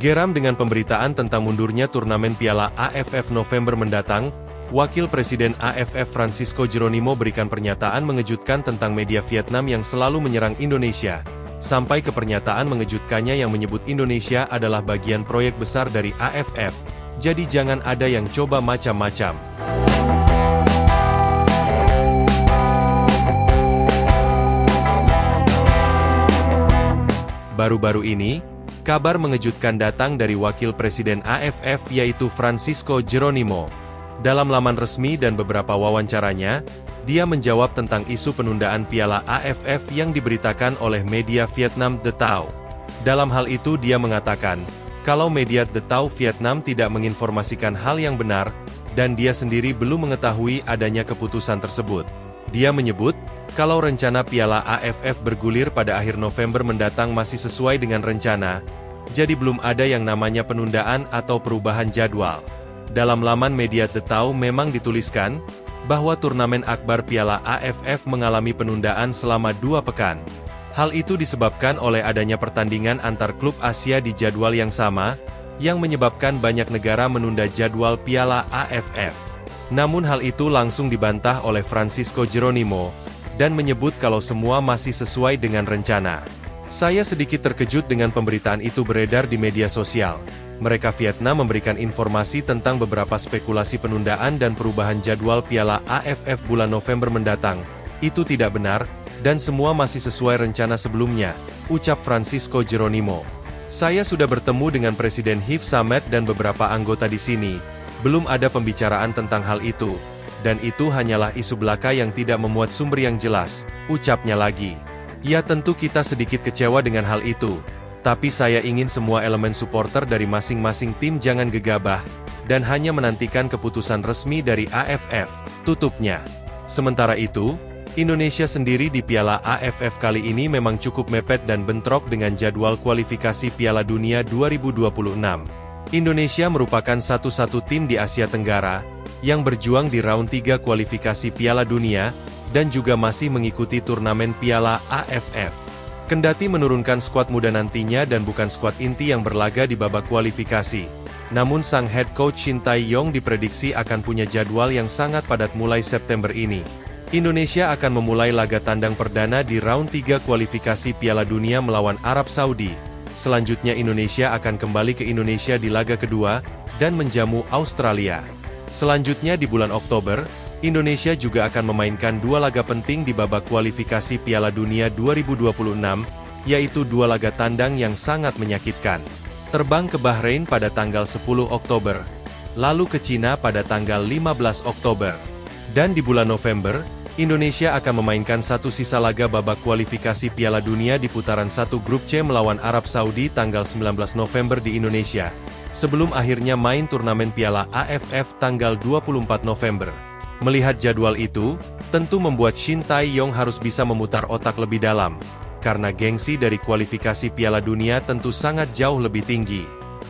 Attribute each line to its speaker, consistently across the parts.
Speaker 1: Geram dengan pemberitaan tentang mundurnya turnamen Piala AFF November mendatang, Wakil Presiden AFF Francisco Geronimo berikan pernyataan mengejutkan tentang media Vietnam yang selalu menyerang Indonesia, sampai ke pernyataan mengejutkannya yang menyebut Indonesia adalah bagian proyek besar dari AFF, jadi jangan ada yang coba macam-macam. Baru-baru ini, kabar mengejutkan datang dari Wakil Presiden AFF yaitu Francisco Geronimo. Dalam laman resmi dan beberapa wawancaranya, dia menjawab tentang isu penundaan Piala AFF yang diberitakan oleh media Vietnam The Tao. Dalam hal itu dia mengatakan, kalau media The Tao Vietnam tidak menginformasikan hal yang benar, dan dia sendiri belum mengetahui adanya keputusan tersebut. Dia menyebut, kalau rencana Piala AFF bergulir pada akhir November mendatang masih sesuai dengan rencana, jadi belum ada yang namanya penundaan atau perubahan jadwal. Dalam laman media The Tao memang dituliskan, bahwa turnamen akbar Piala AFF mengalami penundaan selama 2 pekan. Hal itu disebabkan oleh adanya pertandingan antar klub Asia di jadwal yang sama, yang menyebabkan banyak negara menunda jadwal Piala AFF. Namun hal itu langsung dibantah oleh Francisco Geronimo, dan menyebut kalau semua masih sesuai dengan rencana. Saya sedikit terkejut dengan pemberitaan itu beredar di media sosial. Mereka Vietnam memberikan informasi tentang beberapa spekulasi penundaan dan perubahan jadwal Piala AFF bulan November mendatang. Itu tidak benar, dan semua masih sesuai rencana sebelumnya, ucap Francisco Geronimo. Saya sudah bertemu dengan Presiden Hiv Samet dan beberapa anggota di sini. Belum ada pembicaraan tentang hal itu. Dan itu hanyalah isu belaka yang tidak memuat sumber yang jelas, ucapnya lagi. Ya tentu kita sedikit kecewa dengan hal itu. Tapi saya ingin semua elemen supporter dari masing-masing tim jangan gegabah, dan hanya menantikan keputusan resmi dari AFF, tutupnya. Sementara itu, Indonesia sendiri di Piala AFF kali ini memang cukup mepet dan bentrok dengan jadwal kualifikasi Piala Dunia 2026. Indonesia merupakan satu-satu tim di Asia Tenggara, yang berjuang di round 3 kualifikasi Piala Dunia, dan juga masih mengikuti turnamen Piala AFF. Kendati menurunkan skuad muda nantinya dan bukan skuad inti yang berlaga di babak kualifikasi, namun sang head coach Shin Tae-yong diprediksi akan punya jadwal yang sangat padat mulai September ini. Indonesia akan memulai laga tandang perdana di round 3 kualifikasi Piala Dunia melawan Arab Saudi. Selanjutnya Indonesia akan kembali ke Indonesia di laga kedua, dan menjamu Australia. Selanjutnya di bulan Oktober, Indonesia juga akan memainkan 2 laga penting di babak kualifikasi Piala Dunia 2026, yaitu 2 laga tandang yang sangat menyakitkan. Terbang ke Bahrain pada tanggal 10 Oktober, lalu ke Cina pada tanggal 15 Oktober. Dan di bulan November, Indonesia akan memainkan 1 sisa laga babak kualifikasi Piala Dunia di putaran 1 grup C melawan Arab Saudi tanggal 19 November di Indonesia, sebelum akhirnya main turnamen Piala AFF tanggal 24 November. Melihat jadwal itu, tentu membuat Shin Tae-yong harus bisa memutar otak lebih dalam, karena gengsi dari kualifikasi Piala Dunia tentu sangat jauh lebih tinggi.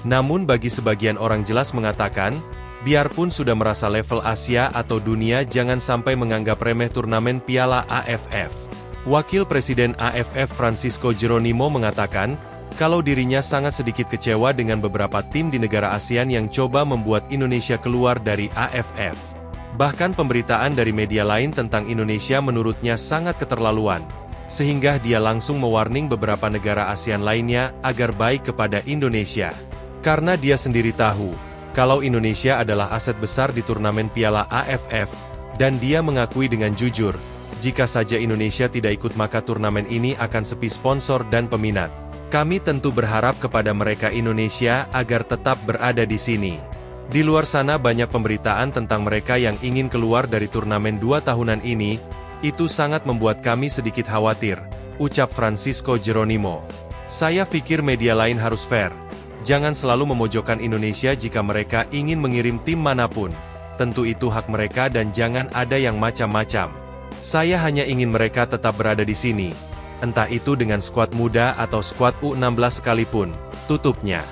Speaker 1: Namun bagi sebagian orang jelas mengatakan, biarpun sudah merasa level Asia atau dunia jangan sampai menganggap remeh turnamen Piala AFF. Wakil Presiden AFF Francisco Geronimo mengatakan, kalau dirinya sangat sedikit kecewa dengan beberapa tim di negara ASEAN yang coba membuat Indonesia keluar dari AFF. Bahkan pemberitaan dari media lain tentang Indonesia menurutnya sangat keterlaluan, sehingga dia langsung mewarning beberapa negara ASEAN lainnya agar baik kepada Indonesia. Karena dia sendiri tahu, kalau Indonesia adalah aset besar di turnamen Piala AFF, dan dia mengakui dengan jujur, jika saja Indonesia tidak ikut maka turnamen ini akan sepi sponsor dan peminat. Kami tentu berharap kepada mereka Indonesia agar tetap berada di sini. Di luar sana banyak pemberitaan tentang mereka yang ingin keluar dari turnamen 2 tahunan ini, itu sangat membuat kami sedikit khawatir, ucap Francisco Geronimo. Saya pikir media lain harus fair. Jangan selalu memojokkan Indonesia jika mereka ingin mengirim tim manapun. Tentu itu hak mereka dan jangan ada yang macam-macam. Saya hanya ingin mereka tetap berada di sini. Entah itu dengan skuad muda atau skuad U16 sekalipun, tutupnya.